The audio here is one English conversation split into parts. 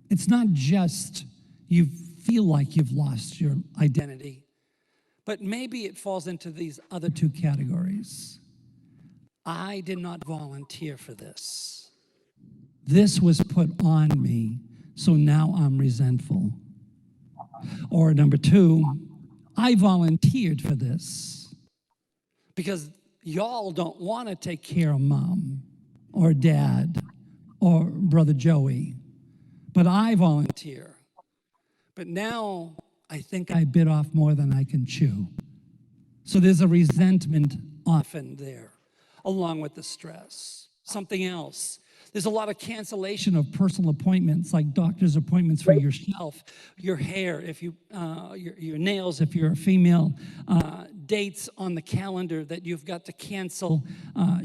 It's not just you feel like you've lost your identity, but maybe it falls into these other two categories. I did not volunteer for this. This was put on me, so now I'm resentful. Or number two, I volunteered for this because y'all don't want to take care of mom or dad or brother Joey, but I volunteer. But now I think I bit off more than I can chew. So there's a resentment often there, along with the stress. Something else. There's a lot of cancellation of personal appointments, like doctor's appointments for yourself, your hair, if you, your nails, if you're a female, dates on the calendar that you've got to cancel.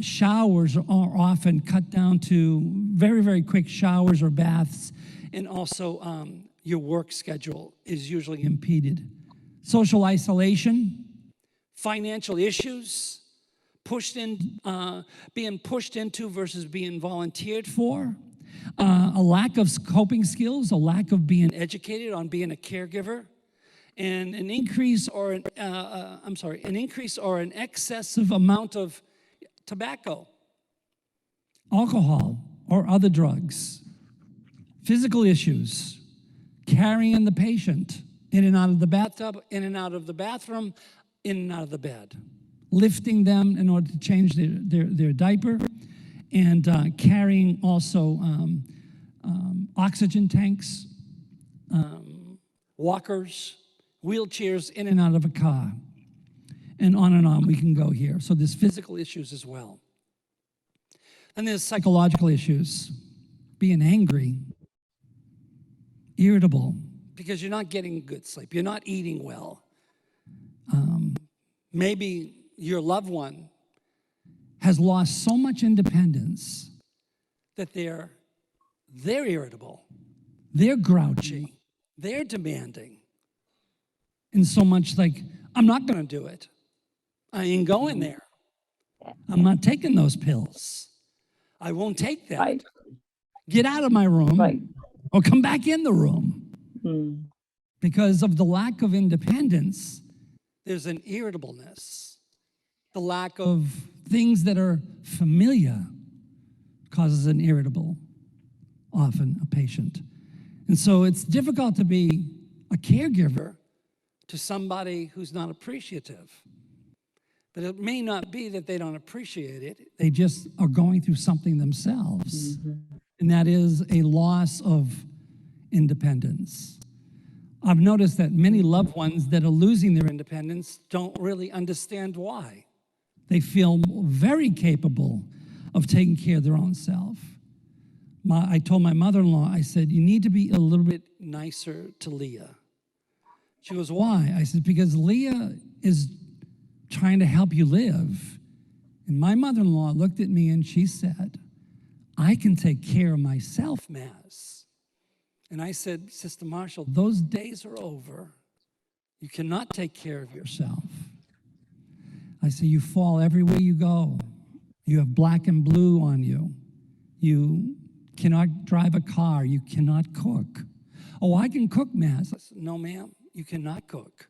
Showers are often cut down to very, very quick showers or baths, and also your work schedule is usually impeded. Social isolation, financial issues, being pushed into versus being volunteered for, a lack of coping skills, a lack of being educated on being a caregiver, and an increase or an excessive amount of tobacco, alcohol, or other drugs. Physical issues, carrying the patient in and out of the bathtub, in and out of the bathroom, in and out of the bed. Lifting them in order to change their diaper, and carrying also oxygen tanks, walkers, wheelchairs in and out of a car, and on we can go here. So there's physical issues as well. And there's psychological issues, being angry, irritable, because you're not getting good sleep, you're not eating well. Maybe your loved one has lost so much independence that they're irritable, they're grouchy, they're demanding. And so much like, I'm not gonna do it. I ain't going there. I'm not taking those pills. I won't take that. Right. Get out of my room, Right. or come back in the room. Because of the lack of independence, there's an irritableness. The lack of things that are familiar causes an irritable, often a patient. And so it's difficult to be a caregiver to somebody who's not appreciative. But it may not be that they don't appreciate it. They just are going through something themselves. And that is a loss of independence. I've noticed that many loved ones that are losing their independence don't really understand why. They feel very capable of taking care of their own self. I told my mother-in-law, I said, you need to be a little bit nicer to Leah. She goes, why? I said, because Leah is trying to help you live. And my mother-in-law looked at me and she said, I can take care of myself, Maz. And I said, Sister Marshall, those days are over. You cannot take care of yourself. I say, you fall everywhere you go. You have black and blue on you. You cannot drive a car. You cannot cook. Oh, I can cook, Maz. I said, no, ma'am, you cannot cook.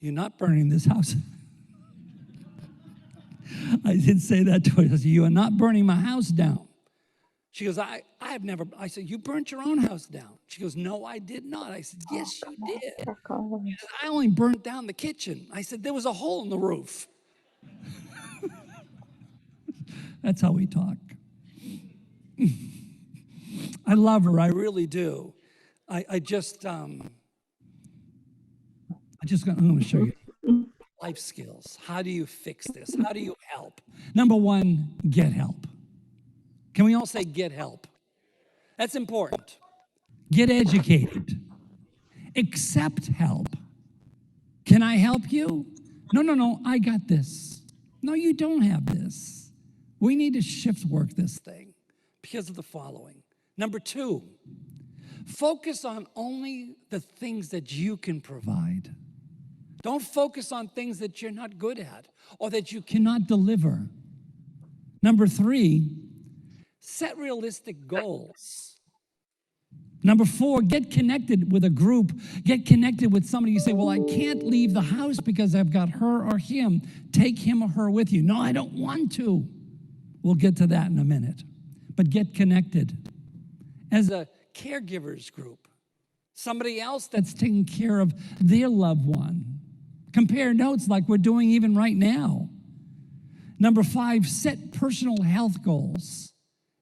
You're not burning this house. I did say that to her. I said, you are not burning my house down. She goes, I said, you burnt your own house down. She goes, no, I did not. I said, yes, you did. She said, I only burnt down the kitchen. I said, there was a hole in the roof. That's how we talk. I love her, I really do. I'm going to show you life skills. How do you fix this? How do you help? Number one, get help. Can we all say get help? That's important. Get educated. Accept help. Can I help you? No, I got this. No, you don't have this. We need to shift work this thing because of the following. Number two, focus on only the things that you can provide. Don't focus on things that you're not good at or that you cannot deliver. Number three, set realistic goals. Number 4, get connected with a group. Get connected with somebody. You say, well, I can't leave the house because I've got her or him. Take him or her with you. No, I don't want to. We'll get to that in a minute. But get connected. As a caregivers group, somebody else that's taking care of their loved one. Compare notes like we're doing even right now. Number 5, set personal health goals.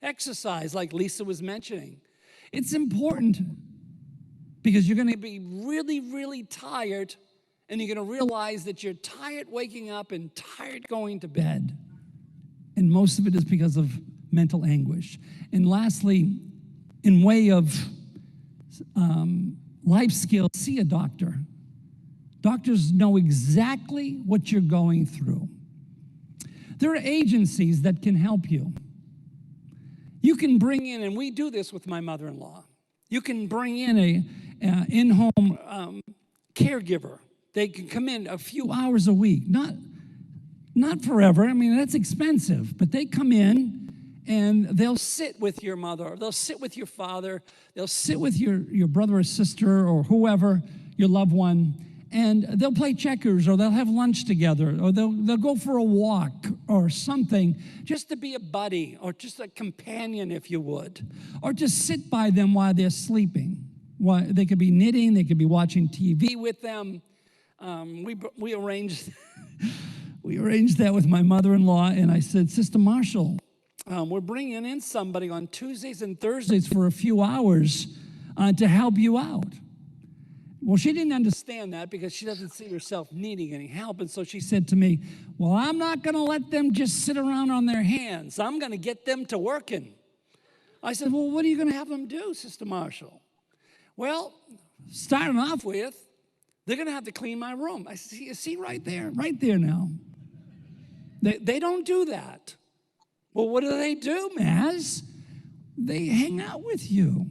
Exercise, like Lisa was mentioning. It's important because you're going to be really, really tired, and you're going to realize that you're tired waking up and tired going to bed. And most of it is because of mental anguish. And lastly, in way of life skills, see a doctor. Doctors know exactly what you're going through. There are agencies that can help you. You can bring in, and we do this with my mother-in-law, you can bring in a in-home caregiver. They can come in a few hours a week, not forever. I mean, that's expensive, but they come in and they'll sit with your mother, they'll sit with your father, they'll sit with your brother or sister or whoever, your loved one, and they'll play checkers, or they'll have lunch together, or they'll go for a walk or something, just to be a buddy or just a companion, if you would, or just sit by them while they're sleeping. They could be knitting, they could be watching TV with them. We arranged that with my mother-in-law, and I said, Sister Marshall, we're bringing in somebody on Tuesdays and Thursdays for a few hours to help you out. Well, she didn't understand that because she doesn't see herself needing any help. And so she said to me, well, I'm not going to let them just sit around on their hands. I'm going to get them to working. I said, well, what are you going to have them do, Sister Marshall? Well, starting off with, they're going to have to clean my room. I see right there now. They don't do that. Well, what do, Maz? They hang out with you.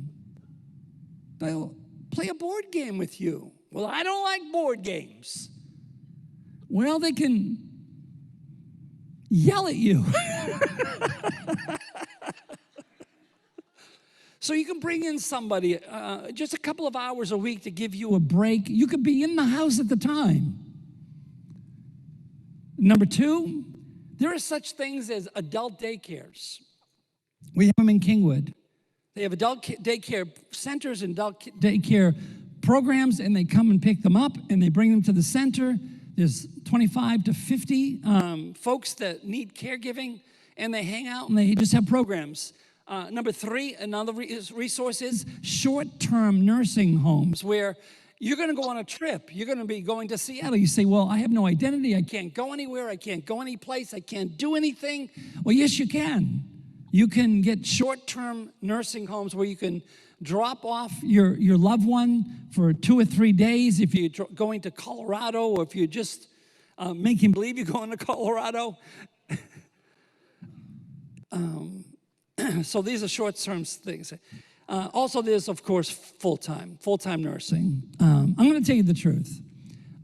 They'll play a board game with you. Well, I don't like board games. Well, they can yell at you. So you can bring in somebody just a couple of hours a week to give you a break. You could be in the house at the time. Number 2, there are such things as adult daycares. We have them in Kingwood. They have adult daycare centers and adult daycare programs, and they come and pick them up, and they bring them to the center. There's 25 to 50 folks that need caregiving, and they hang out, and they just have programs. Number 3, another resource is short-term nursing homes, where you're going to go on a trip. You're going to be going to Seattle. You say, well, I have no identity. I can't go anywhere. I can't go any place. I can't do anything. Well, yes, you can. You can get short-term nursing homes where you can drop off your loved one for 2 or 3 days if you're going to Colorado, or if you just make him believe you're going to Colorado. So these are short-term things. Also, there's, of course, full-time nursing. I'm going to tell you the truth.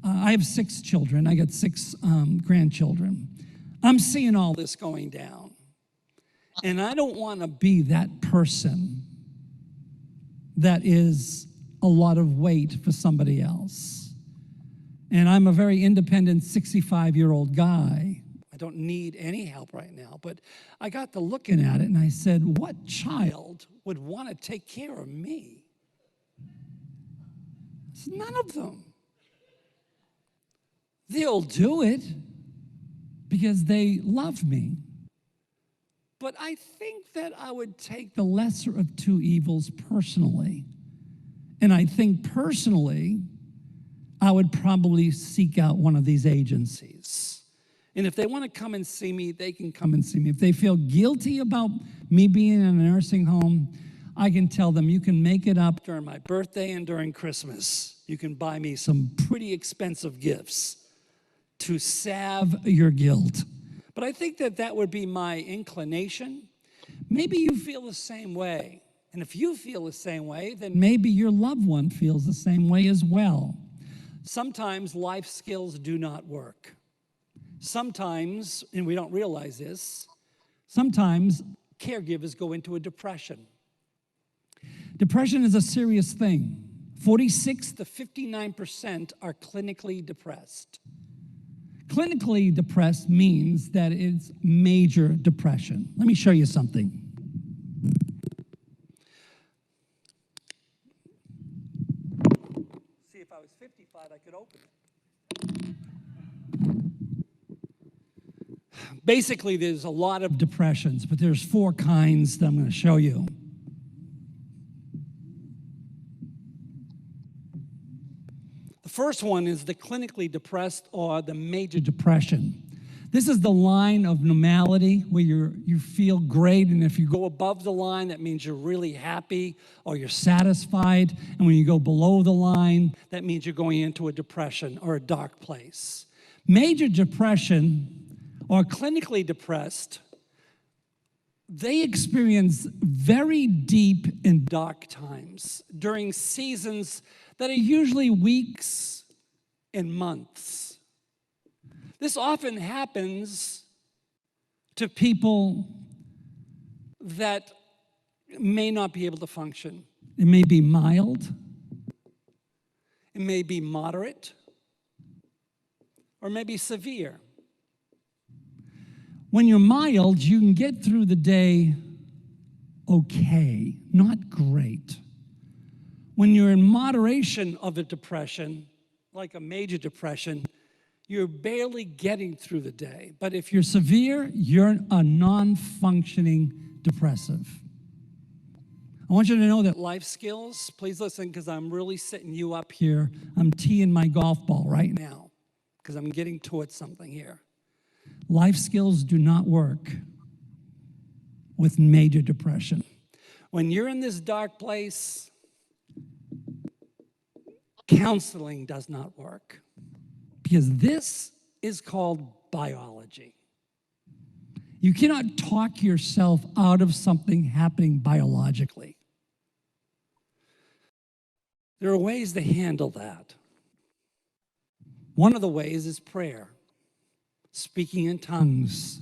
I have 6 children. I got 6 grandchildren. I'm seeing all this going down. And I don't want to be that person that is a lot of weight for somebody else. And I'm a very independent 65-year-old guy. I don't need any help right now. But I got to looking at it, and I said, what child would want to take care of me? It's none of them. They'll do it because they love me. But I think that I would take the lesser of 2 evils personally. And I think personally, I would probably seek out one of these agencies. And if they want to come and see me, they can come and see me. If they feel guilty about me being in a nursing home, I can tell them, you can make it up during my birthday and during Christmas. You can buy me some pretty expensive gifts to salve your guilt. But I think that would be my inclination. Maybe you feel the same way. And if you feel the same way, then maybe your loved one feels the same way as well. Sometimes life skills do not work. Sometimes, and we don't realize this, sometimes caregivers go into a depression. Depression is a serious thing. 46 to 59% are clinically depressed. Clinically depressed means that it's major depression. Let me show you something. See, if I was 55, I could open it. Basically, there's a lot of depressions, but there's 4 kinds that I'm going to show you. The first one is the clinically depressed or the major depression. This is the line of normality where you feel great, and if you go above the line, that means you're really happy or you're satisfied, and when you go below the line, that means you're going into a depression or a dark place. Major depression or clinically depressed, they experience very deep and dark times during seasons that are usually weeks and months. This often happens to people that may not be able to function. It may be mild, it may be moderate, or maybe severe. When you're mild, you can get through the day okay, not great. When you're in moderation of a depression, like a major depression, you're barely getting through the day. But if you're severe, you're a non-functioning depressive. I want you to know that life skills, please listen, because I'm really setting you up here. I'm teeing my golf ball right now because I'm getting towards something here. Life skills do not work with major depression. When you're in this dark place, counseling does not work because this is called biology. You cannot talk yourself out of something happening biologically. There are ways to handle that. One of the ways is prayer, speaking in tongues,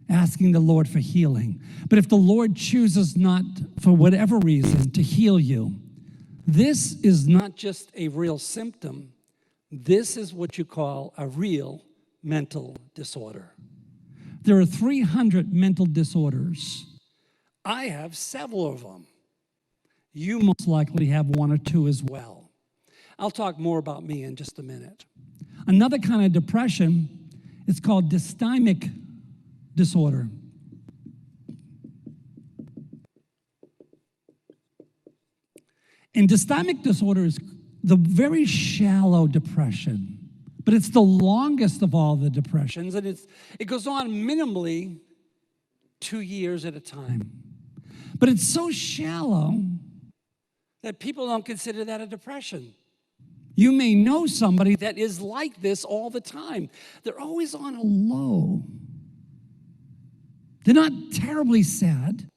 asking the Lord for healing. But if the Lord chooses not, for whatever reason, to heal you, this is not just a real symptom. This is what you call a real mental disorder. There are 300 mental disorders. I have several of them. You most likely have 1 or 2 as well. I'll talk more about me in just a minute. Another kind of depression is called Dysthymic Disorder. And Dysthymic disorder is the very shallow depression, but it's the longest of all the depressions, and it goes on minimally 2 years at a time. But it's so shallow that people don't consider that a depression. You may know somebody that is like this all the time. They're always on a low. They're not terribly sad,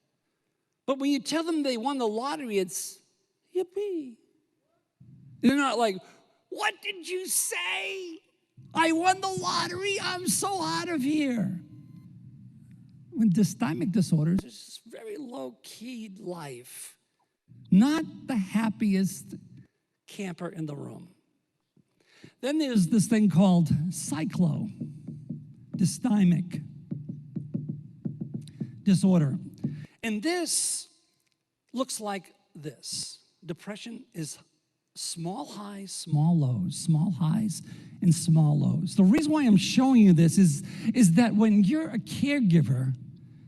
but when you tell them they won the lottery, it's yippee. They're not like, what did you say? I won the lottery. I'm so out of here. When dysthymic disorders, it's just very low-key life. Not the happiest camper in the room. Then there's this thing called Cyclo, Dysthymic Disorder. And this looks like this. Depression is small highs, small lows, small highs, and small lows. The reason why I'm showing you this is that when you're a caregiver,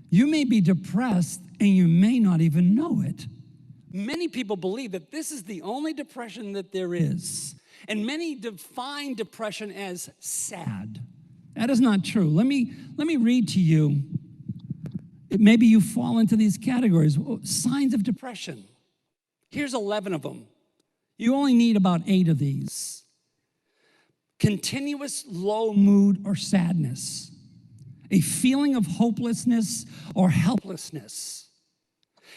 you may be depressed and you may not even know it. Many people believe that this is the only depression that there is. And many define depression as sad. That is not true. Let me read to you. Maybe you fall into these categories. Signs of depression. Here's 11 of them. You only need about 8 of these. Continuous low mood or sadness. A feeling of hopelessness or helplessness.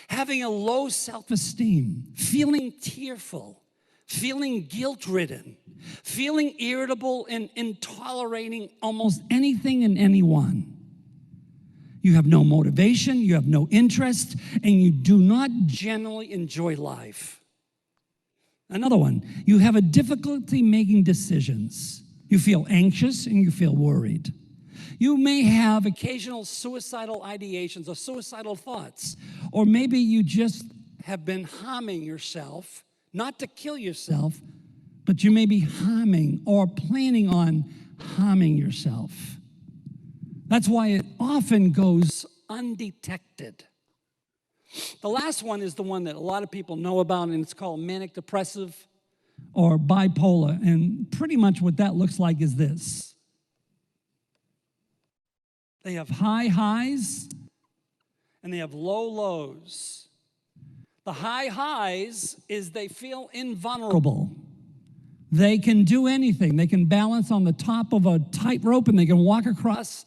Having a low self-esteem. Feeling tearful. Feeling guilt-ridden. Feeling irritable and intolerating almost anything and anyone. You have no motivation, you have no interest, and you do not generally enjoy life. Another one, you have a difficulty making decisions. You feel anxious and you feel worried. You may have occasional suicidal ideations or suicidal thoughts, or maybe you just have been harming yourself, not to kill yourself, but you may be harming or planning on harming yourself. That's why it often goes undetected. The last one is the one that a lot of people know about, and it's called Manic Depressive or Bipolar. And pretty much what that looks like is this. They have high highs and they have low lows. The high highs is they feel invulnerable. They can do anything. They can balance on the top of a tightrope and they can walk across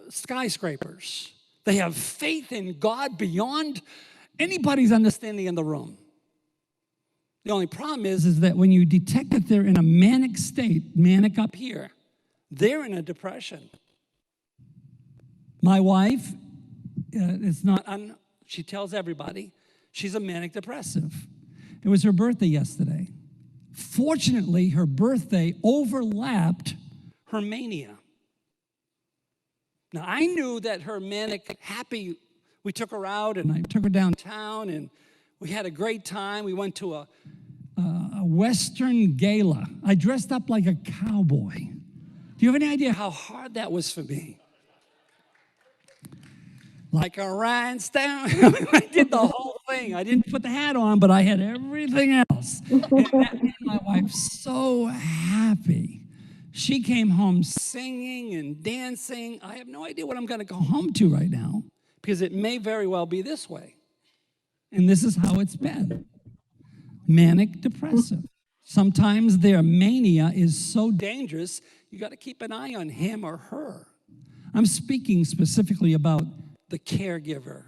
skyscrapers. They have faith in God beyond anybody's understanding in the room. The only problem is that when you detect that they're in a manic state, manic up here, they're in a depression. My wife, she tells everybody, she's a manic depressive. It was her birthday yesterday. Fortunately, her birthday overlapped her mania. Now, I knew that her manic happy, we took her out and I took her downtown and we had a great time. We went to a Western gala. I dressed up like a cowboy. Do you have any idea how hard that was for me? Like a rhinestone. I did the whole thing. I didn't put the hat on, but I had everything else. And that made my wife so happy. She came home singing and dancing. I have no idea what I'm going to go home to right now because it may very well be this way. And this is how it's been. Manic depressive. Sometimes their mania is so dangerous, you got to keep an eye on him or her. I'm speaking specifically about the caregiver.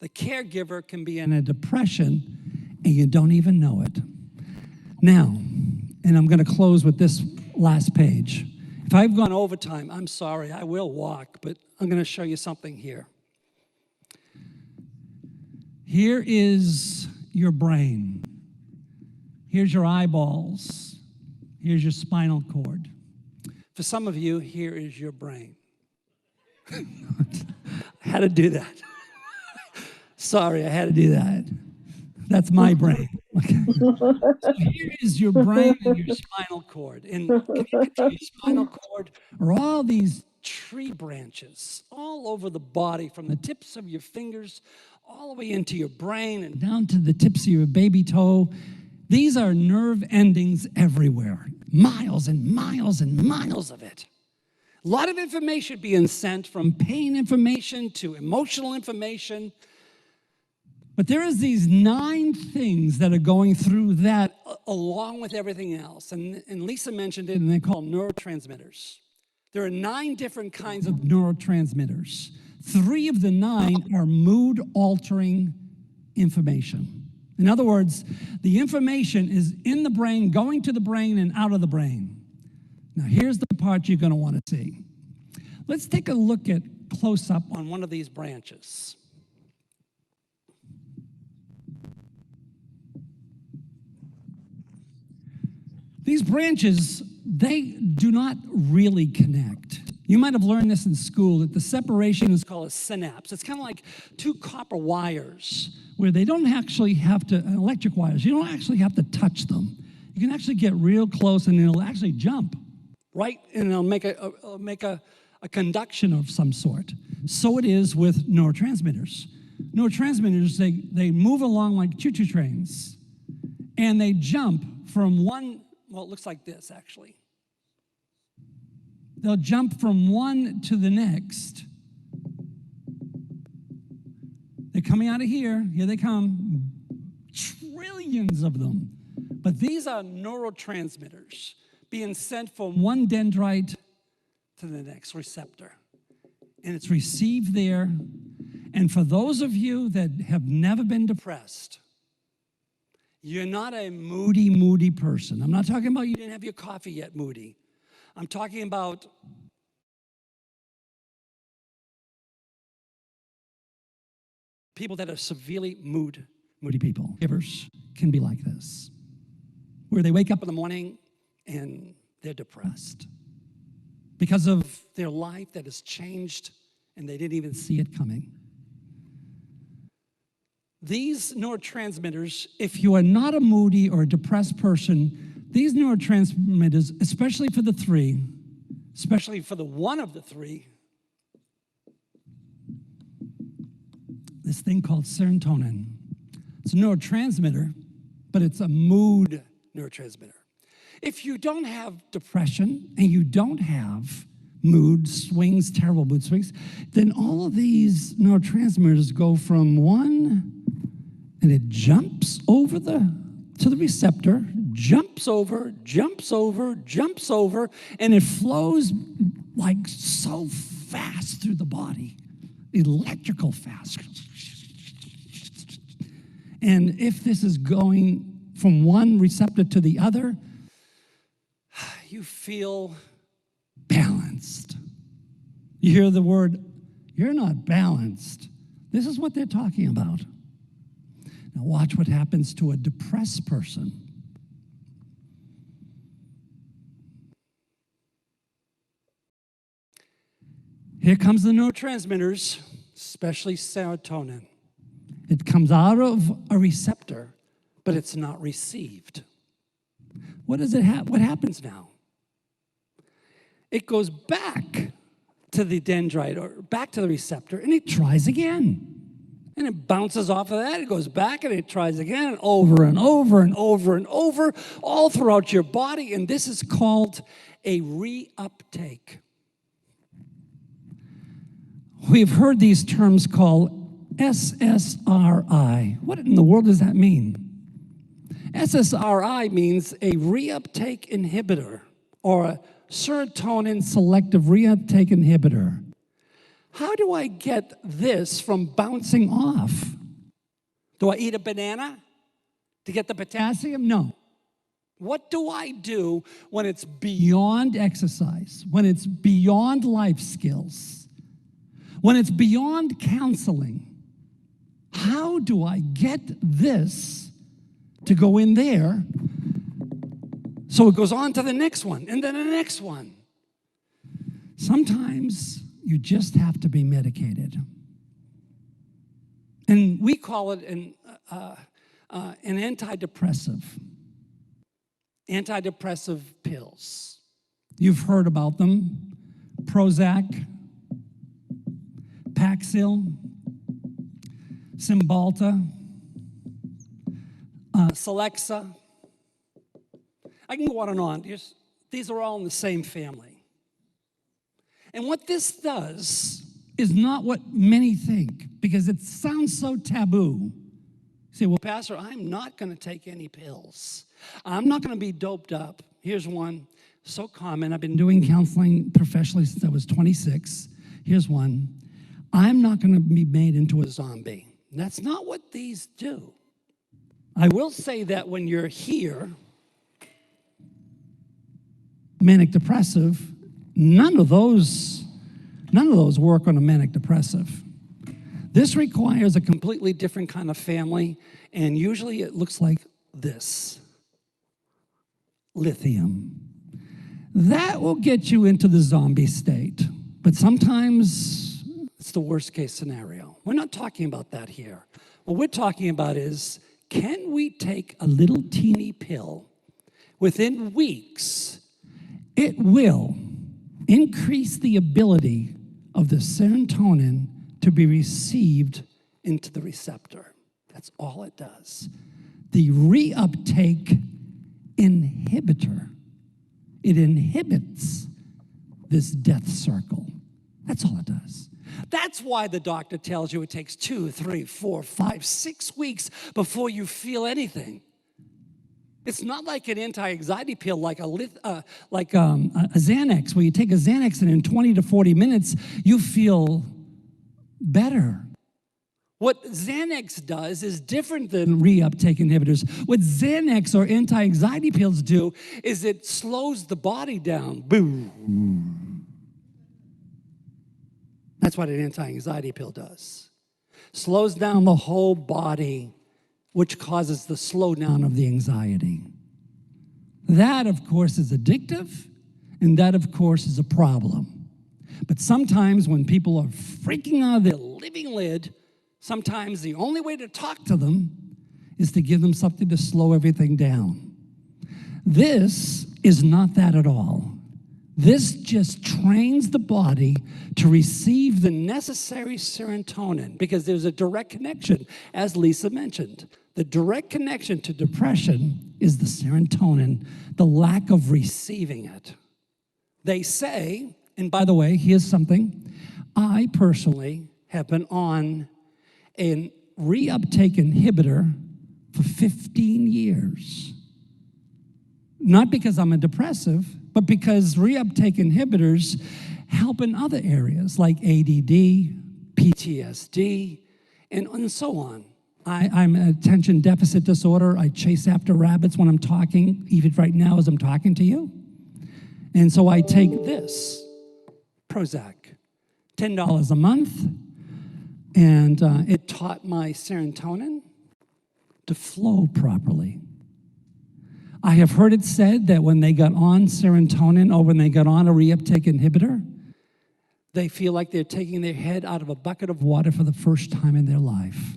The caregiver can be in a depression and you don't even know it. Now, and I'm going to close with this last page. If I've gone overtime, I'm sorry, I will walk, but I'm going to show you something here. Here is your brain. Here's your eyeballs. Here's your spinal cord. For some of you, here is your brain. I had to do that. Sorry, I had to do that. That's my brain. Okay. So here is your brain and your spinal cord. And connected to your spinal cord are all these tree branches all over the body, from the tips of your fingers all the way into your brain and down to the tips of your baby toe. These are nerve endings everywhere. Miles and miles and miles of it. A lot of information being sent, from pain information to emotional information. But there is these 9 things that are going through that along with everything else. And Lisa mentioned it, and they're called neurotransmitters. There are 9 different kinds of neurotransmitters. 3 of the 9 are mood-altering information. In other words, the information is in the brain, going to the brain, and out of the brain. Now, here's the part you're going to want to see. Let's take a look at close-up on one of these branches. These branches, they do not really connect. You might have learned this in school, that the separation is called a synapse. It's kind of like 2 copper wires where they don't actually have to, electric wires, you don't actually have to touch them. You can actually get real close and it'll actually jump, right? And it'll make a conduction of some sort. So it is with neurotransmitters. Neurotransmitters, they move along like choo-choo trains, and they jump from one, well, it looks like this, actually. They'll jump from one to the next. They're coming out of here. Here they come. Trillions of them. But these are neurotransmitters being sent from one dendrite to the next receptor. And it's received there. And for those of you that have never been depressed, you're not a moody person. I'm not talking about you didn't have your coffee yet, moody. I'm talking about people that are severely moody people. Givers can be like this, where they wake up in the morning and they're depressed because of their life that has changed and they didn't even see it coming. These neurotransmitters, if you are not a moody or a depressed person, these neurotransmitters, especially for the three, especially for the one of the three, this thing called serotonin. It's a neurotransmitter, but it's a mood neurotransmitter. If you don't have depression and you don't have mood swings, terrible mood swings, then all of these neurotransmitters go from one, and it jumps over to the receptor, jumps over, and it flows like so fast through the body, electrical fast. And if this is going from one receptor to the other, you feel balanced. You hear the word, you're not balanced. This is what they're talking about. Now watch what happens to a depressed person. Here comes the neurotransmitters, especially serotonin. It comes out of a receptor, but it's not received. What happens now? It goes back to the dendrite or back to the receptor, and it tries again. And it bounces off of that, it goes back, and it tries again, and over and over and over and over, all throughout your body, and this is called a reuptake. We've heard these terms called SSRI. What in the world does that mean? SSRI means a reuptake inhibitor, or a serotonin selective reuptake inhibitor. How do I get this from bouncing off? Do I eat a banana to get the potassium? No. What do I do when it's beyond exercise, when it's beyond life skills, when it's beyond counseling? How do I get this to go in there so it goes on to the next one and then the next one? Sometimes you just have to be medicated. And we call it an antidepressive. Antidepressive pills. You've heard about them. Prozac, Paxil, Cymbalta, Celexa. I can go on and on. These are all in the same family. And what this does is not what many think, because it sounds so taboo. You say, well, Pastor, I'm not going to take any pills. I'm not going to be doped up. Here's one, so common. I've been doing counseling professionally since I was 26. Here's one. I'm not going to be made into a zombie. That's not what these do. I will say that when you're here, manic depressive, none of those work on a manic depressive. This requires a completely different kind of family, and usually it looks like this. Lithium. That will get you into the zombie state, but sometimes it's the worst case scenario. We're not talking about that here. What we're talking about is, can we take a little teeny pill within weeks? It will increase the ability of the serotonin to be received into the receptor. That's all it does. The reuptake inhibitor. It inhibits this death circle. That's all it does. That's why the doctor tells you it takes 2, 3, 4, 5, 6 weeks before you feel anything. It's not like an anti-anxiety pill like a Xanax, where you take a Xanax and in 20 to 40 minutes, you feel better. What Xanax does is different than reuptake inhibitors. What Xanax or anti-anxiety pills do is it slows the body down. Boom. That's what an anti-anxiety pill does. slows down the whole body, which causes the slowdown of the anxiety. That, of course, is addictive, and that, of course, is a problem. But sometimes when people are freaking out of their living lid, sometimes the only way to talk to them is to give them something to slow everything down. This is not that at all. This just trains the body to receive the necessary serotonin, because there's a direct connection, as Lisa mentioned. The direct connection to depression is the serotonin, the lack of receiving it. They say, and by the way, here's something. I personally have been on a reuptake inhibitor for 15 years. Not because I'm a depressive, but because reuptake inhibitors help in other areas like ADD, PTSD, and so on. I'm attention deficit disorder. I chase after rabbits when I'm talking, even right now as I'm talking to you. And so I take this, Prozac, $10 a month, and it taught my serotonin to flow properly. I have heard it said that when they got on serotonin or when they got on a reuptake inhibitor, they feel like they're taking their head out of a bucket of water for the first time in their life.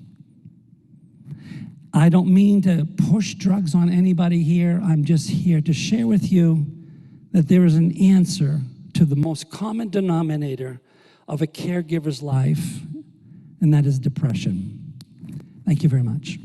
I don't mean to push drugs on anybody here. I'm just here to share with you that there is an answer to the most common denominator of a caregiver's life, and that is depression. Thank you very much.